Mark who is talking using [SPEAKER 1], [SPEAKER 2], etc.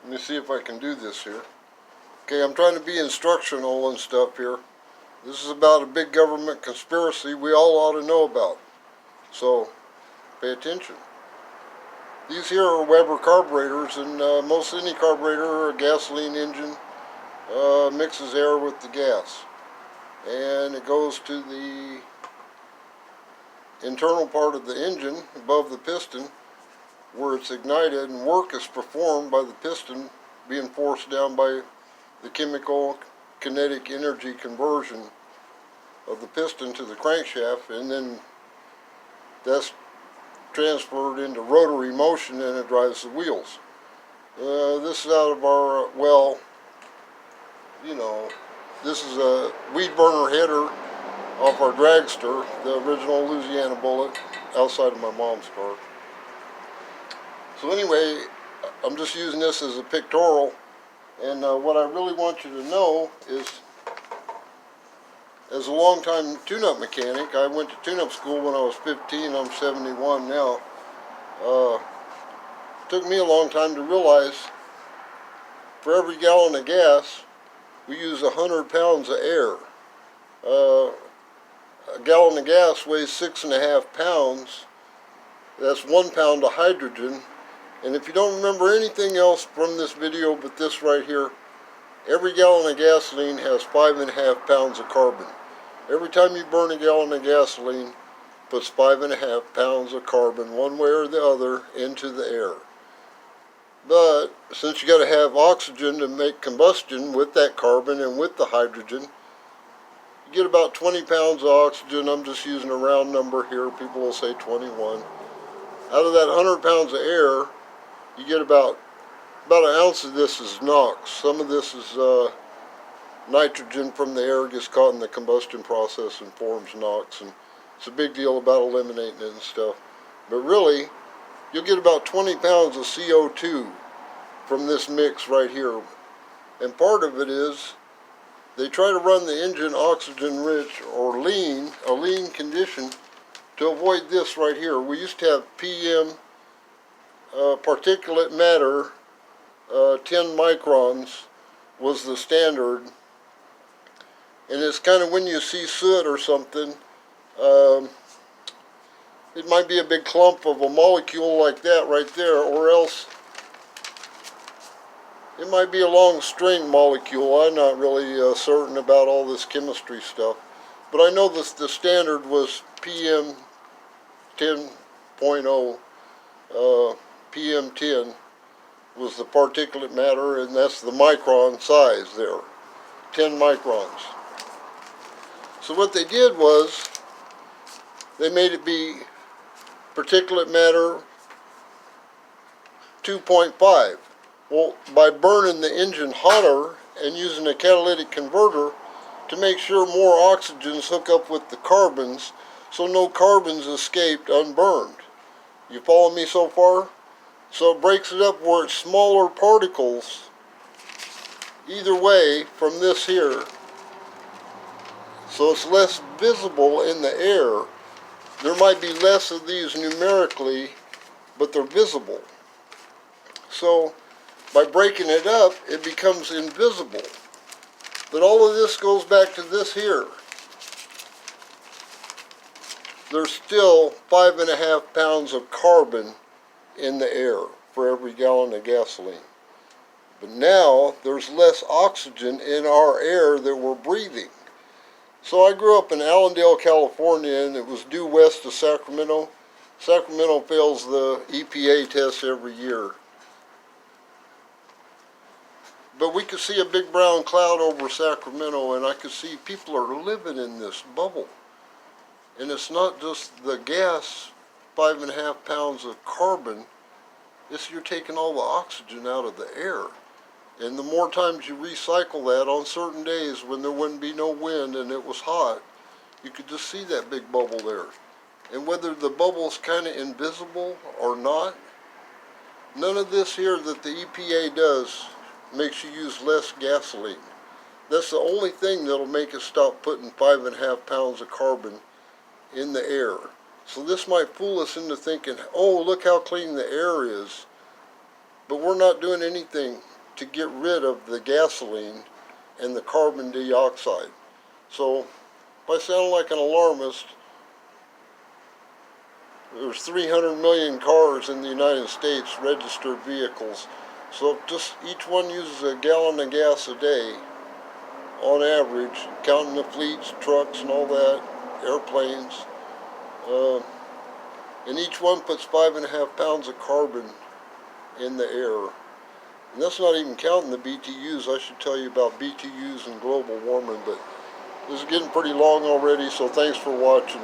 [SPEAKER 1] Let me see if I can do this here. Okay, I'm trying to be instructional and stuff here. This is about a big government conspiracy we all ought to know about. So, pay attention. These here are Weber carburetors, and most any carburetor or a gasoline engine mixes air with the gas. And it goes to the internal part of the engine above the piston where it's ignited, and work is performed by the piston being forced down by the chemical kinetic energy conversion of the piston to the crankshaft, and then that's transferred into rotary motion and it drives the wheels. This is out of our, well, you know, this is a weed burner header off our dragster, the original Louisiana Bullet, outside of my mom's car. So anyway, I'm just using this as a pictorial, and what I really want you to know is, as a long-time tune-up mechanic, I went to tune-up school when I was 15, I'm 71 now. It took me a long time to realize for every gallon of gas, we use 100 pounds of air. A gallon of gas weighs 6.5 pounds. That's 1 pound of hydrogen. And if you don't remember anything else from this video but this right here, every gallon of gasoline has 5.5 pounds of carbon. Every time you burn a gallon of gasoline, puts 5.5 pounds of carbon, one way or the other, into the air. But since you got to have oxygen to make combustion with that carbon and with the hydrogen, you get about 20 pounds of oxygen. I'm just using a round number here. People will say 21. Out of that 100 pounds of air, you get about an ounce of this is NOx. Some of this is nitrogen from the air gets caught in the combustion process and forms NOx, and it's a big deal about eliminating it and stuff. But really, you'll get about 20 pounds of CO2 from this mix right here. And part of it is they try to run the engine oxygen rich or lean, a lean condition, to avoid this right here. We used to have PM particulate matter, 10 microns was the standard. And it's kind of when you see soot or something, it might be a big clump of a molecule like that right there, or else it might be a long string molecule. I'm not really certain about all this chemistry stuff, but I know this, the standard was PM 10.0, PM 10 was the particulate matter, and that's the micron size there, 10 microns. So what they did was they made it be particulate matter 2.5. Well, by burning the engine hotter and using a catalytic converter to make sure more oxygens hook up with the carbons, so no carbons escaped unburned. You follow me so far? So it breaks it up where it's smaller particles either way from this here, so it's less visible in the air. There might be less of these numerically, but they're visible. So by breaking it up, it becomes invisible. But all of this goes back to this here. There's still 5.5 pounds of carbon in the air for every gallon of gasoline. But now there's less oxygen in our air that we're breathing. So I grew up in Allendale, California, and it was due west of Sacramento. Sacramento fails the EPA test every year. But we could see a big brown cloud over Sacramento, and I could see people are living in this bubble. And it's not just the gas, 5.5 pounds of carbon, it's you're taking all the oxygen out of the air. And the more times you recycle that on certain days when there wouldn't be no wind and it was hot, you could just see that big bubble there. And whether the bubble's kind of invisible or not, none of this here that the EPA does makes you use less gasoline. That's the only thing that'll make us stop putting 5.5 pounds of carbon in the air. So this might fool us into thinking, oh, look how clean the air is. But we're not doing anything to get rid of the gasoline and the carbon dioxide. So, if I sound like an alarmist, there's 300 million cars in the United States, registered vehicles. So if just each one uses a gallon of gas a day, on average, counting the fleets, trucks and all that, airplanes, and each one puts 5.5 pounds of carbon in the air. And that's not even counting the BTUs. I should tell you about BTUs and global warming, but this is getting pretty long already, so thanks for watching.